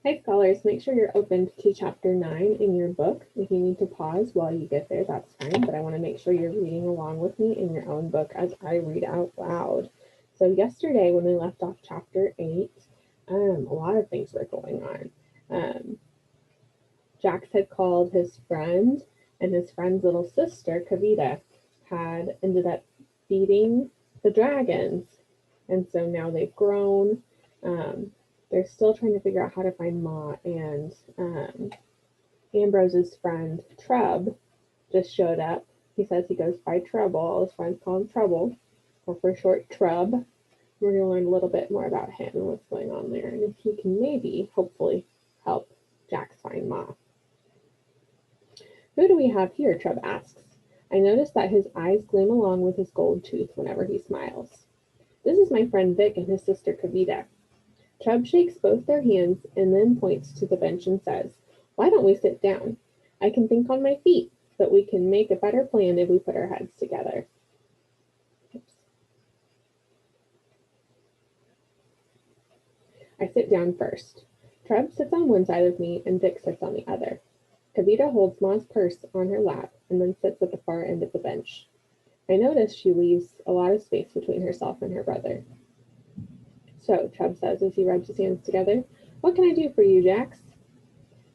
Hi scholars, make sure you're open to chapter 9 in your book. If you need to pause while you get there, that's fine, but I want to make sure you're reading along with me in your own book as I read out loud. So yesterday when we left off chapter 8, a lot of things were going on. Um, Jax had called his friend, and his friend's little sister, Kavita, had ended up feeding the dragons. And so now they've grown. Um, they're still trying to figure out how to find Ma, and Ambrose's friend Trub just showed up. He says he goes by Trouble. All his friends call him Trouble, or for short, Trub. We're going to learn a little bit more about him and what's going on there, and if he can maybe, hopefully, help Jax find Ma. Who do we have here? Trub asks. I notice that his eyes gleam along with his gold tooth whenever he smiles. This is my friend Vic and his sister Kavita. Trub shakes both their hands and then points to the bench and says, Why don't we sit down? I can think on my feet, but we can make a better plan if we put our heads together. Oops. I sit down first. Trub sits on one side of me and Vic sits on the other. Kavita holds Ma's purse on her lap and then sits at the far end of the bench. I notice she leaves a lot of space between herself and her brother. So, Trub says as he rubs his hands together, what can I do for you, Jax?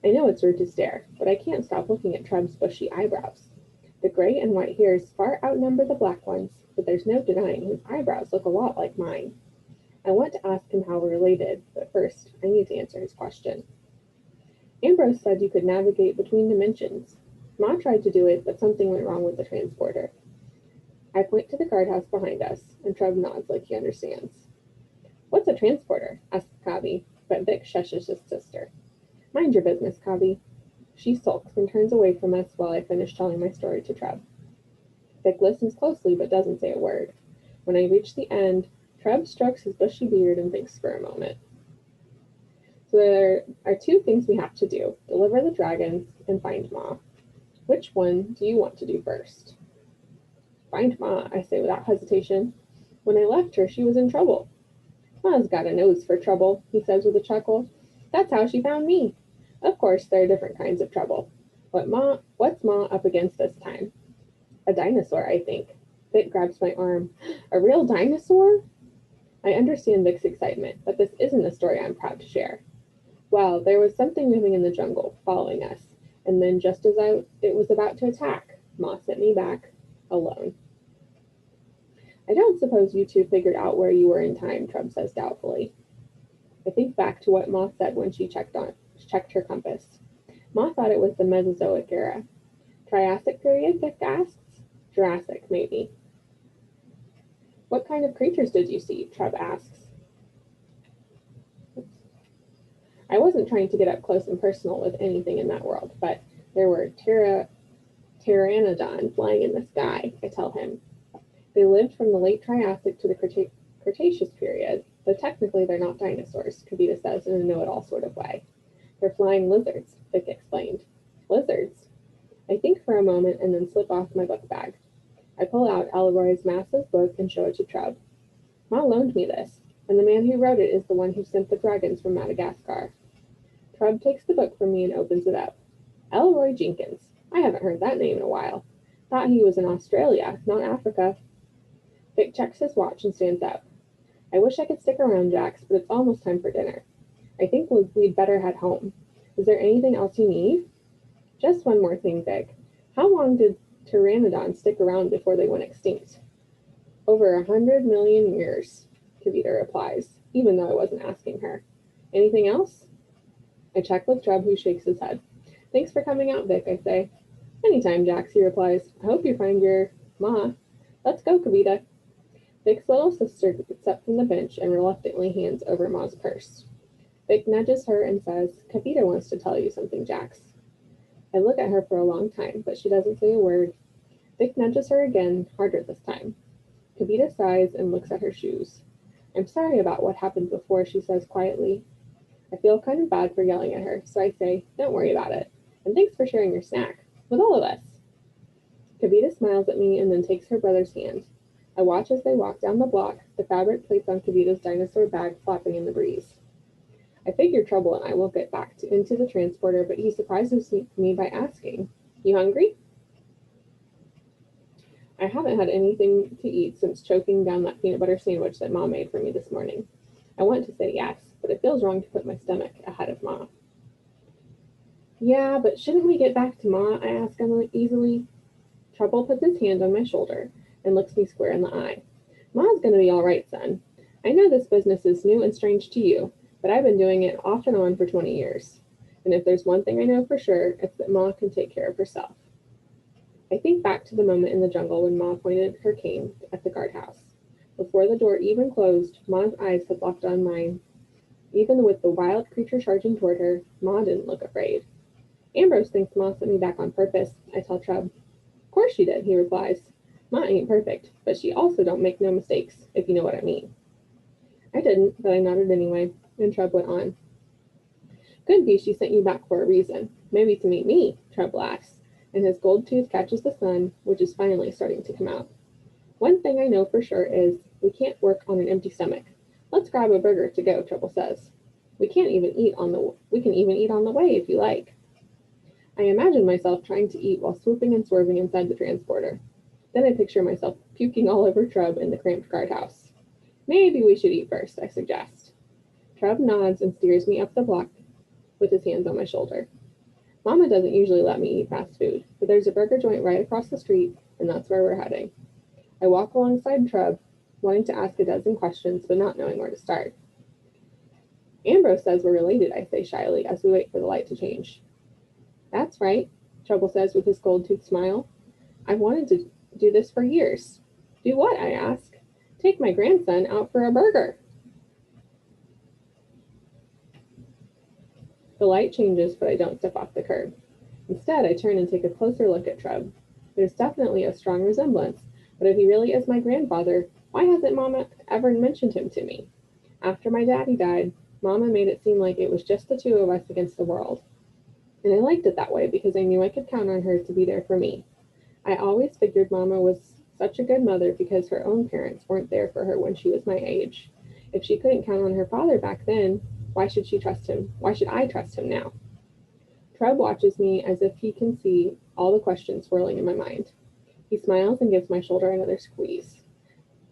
I know it's rude to stare, but I can't stop looking at Trub's bushy eyebrows. The gray and white hairs far outnumber the black ones, but there's no denying his eyebrows look a lot like mine. I want to ask him how we're related, but first, I need to answer his question. Ambrose said you could navigate between dimensions. Ma tried to do it, but something went wrong with the transporter. I point to the guardhouse behind us, and Trub nods like he understands. What's a transporter? Asks Kabi, but Vic shushes his sister. Mind your business, Kabi. She sulks and turns away from us while I finish telling my story to Trub. Vic listens closely but doesn't say a word. When I reach the end, Trub strokes his bushy beard and thinks for a moment. So there are two things we have to do: deliver the dragons and find Ma. Which one do you want to do first? Find Ma, I say without hesitation. When I left her, she was in trouble. Ma's got a nose for trouble, he says with a chuckle. That's how she found me. Of course, there are different kinds of trouble. What's Ma up against this time? A dinosaur, I think. Vic grabs my arm. A real dinosaur? I understand Vic's excitement, but this isn't a story I'm proud to share. Well, there was something moving in the jungle, following us, and then just as it was about to attack, Ma sent me back, alone. I don't suppose you two figured out where you were in time, Trub says doubtfully. I think back to what Ma said when she checked her compass. Ma thought it was the Mesozoic era. Triassic period, Vic asks. Jurassic, maybe. What kind of creatures did you see? Trub asks. I wasn't trying to get up close and personal with anything in that world, but there were pteranodon flying in the sky, I tell him. They lived from the late Triassic to the Cretaceous period, though technically they're not dinosaurs, Kavita says in a know-it-all sort of way. They're flying lizards, Vic explained. Lizards? I think for a moment and then slip off my book bag. I pull out Elroy's massive book and show it to Trub. Ma loaned me this, and the man who wrote it is the one who sent the dragons from Madagascar. Trub takes the book from me and opens it up. Elroy Jenkins. I haven't heard that name in a while. Thought he was in Australia, not Africa. Vic checks his watch and stands up. I wish I could stick around, Jax, but it's almost time for dinner. I think we'd better head home. Is there anything else you need? Just one more thing, Vic. How long did pteranodons stick around before they went extinct? Over 100 million years, Kavita replies, even though I wasn't asking her. Anything else? I check with Trub, who shakes his head. Thanks for coming out, Vic, I say. Anytime, Jax, he replies. I hope you find your Ma. Let's go, Kavita. Vic's little sister gets up from the bench and reluctantly hands over Ma's purse. Vic nudges her and says, Kavita wants to tell you something, Jax. I look at her for a long time, but she doesn't say a word. Vic nudges her again, harder this time. Kavita sighs and looks at her shoes. I'm sorry about what happened before, she says quietly. I feel kind of bad for yelling at her, so I say, don't worry about it. And thanks for sharing your snack. With all of us. Kavita smiles at me and then takes her brother's hand. I watch as they walk down the block, the fabric plates on Kavita's dinosaur bag flapping in the breeze. I figure Trouble and I will get back into the transporter, but he surprises me by asking, "You hungry?" I haven't had anything to eat since choking down that peanut butter sandwich that Ma made for me this morning. I want to say yes, but it feels wrong to put my stomach ahead of Ma. Yeah, but shouldn't we get back to Ma? I ask uneasily. Trouble puts his hand on my shoulder and looks me square in the eye. Ma's gonna be all right, son. I know this business is new and strange to you, but I've been doing it off and on for 20 years. And if there's one thing I know for sure, it's that Ma can take care of herself. I think back to the moment in the jungle when Ma pointed her cane at the guardhouse. Before the door even closed, Ma's eyes had locked on mine. Even with the wild creature charging toward her, Ma didn't look afraid. Ambrose thinks Ma sent me back on purpose, I tell Trub. Of course she did, he replies. Ma ain't perfect, but she also don't make no mistakes, if you know what I mean. I didn't, but I nodded anyway, and Trub went on. Could be she sent you back for a reason. Maybe to meet me, Trub laughs, and his gold tooth catches the sun, which is finally starting to come out. One thing I know for sure is we can't work on an empty stomach. Let's grab a burger to go, Trouble says. We can even eat on the way if you like. I imagine myself trying to eat while swooping and swerving inside the transporter. Then I picture myself puking all over Trub in the cramped guardhouse. Maybe we should eat first, I suggest. Trub nods and steers me up the block with his hands on my shoulder. Mama doesn't usually let me eat fast food, but there's a burger joint right across the street, and that's where we're heading. I walk alongside Trub, wanting to ask a dozen questions, but not knowing where to start. Ambrose says we're related, I say shyly, as we wait for the light to change. That's right, Trouble says with his gold-toothed smile. I've wanted to do this for years. Do what? I ask. Take my grandson out for a burger. The light changes, but I don't step off the curb. Instead, I turn and take a closer look at Trub. There's definitely a strong resemblance, but if he really is my grandfather, why hasn't Mama ever mentioned him to me? After my daddy died, Mama made it seem like it was just the two of us against the world. And I liked it that way because I knew I could count on her to be there for me. I always figured Mama was such a good mother because her own parents weren't there for her when she was my age. If she couldn't count on her father back then, why should she trust him? Why should I trust him now? Trub watches me as if he can see all the questions swirling in my mind. He smiles and gives my shoulder another squeeze.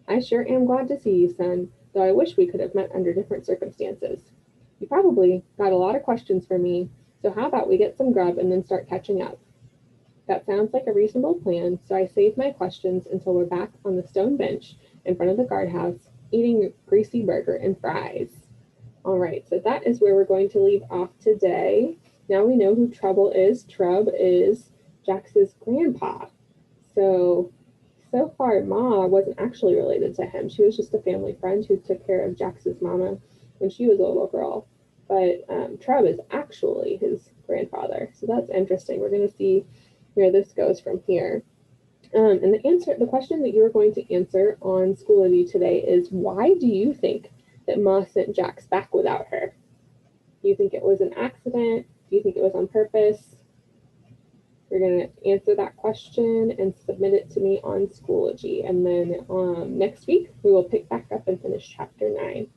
I sure am glad to see you, son, though I wish we could have met under different circumstances. You probably got a lot of questions for me, so how about we get some grub and then start catching up? That sounds like a reasonable plan, so I save my questions until we're back on the stone bench in front of the guardhouse, eating a greasy burger and fries. All right, so that is where we're going to leave off today. Now we know who Trouble is. Trub is Jax's grandpa. So far, Ma wasn't actually related to him. She was just a family friend who took care of Jax's mama when she was a little girl. But Trub is actually his grandfather. So that's interesting. We're going to see where this goes from here. And the question that you're going to answer on Schoology today is, why do you think that Ma sent Jax back without her? Do you think it was an accident? Do you think it was on purpose? You're going to answer that question and submit it to me on Schoology. And then next week, we will pick back up and finish chapter 9.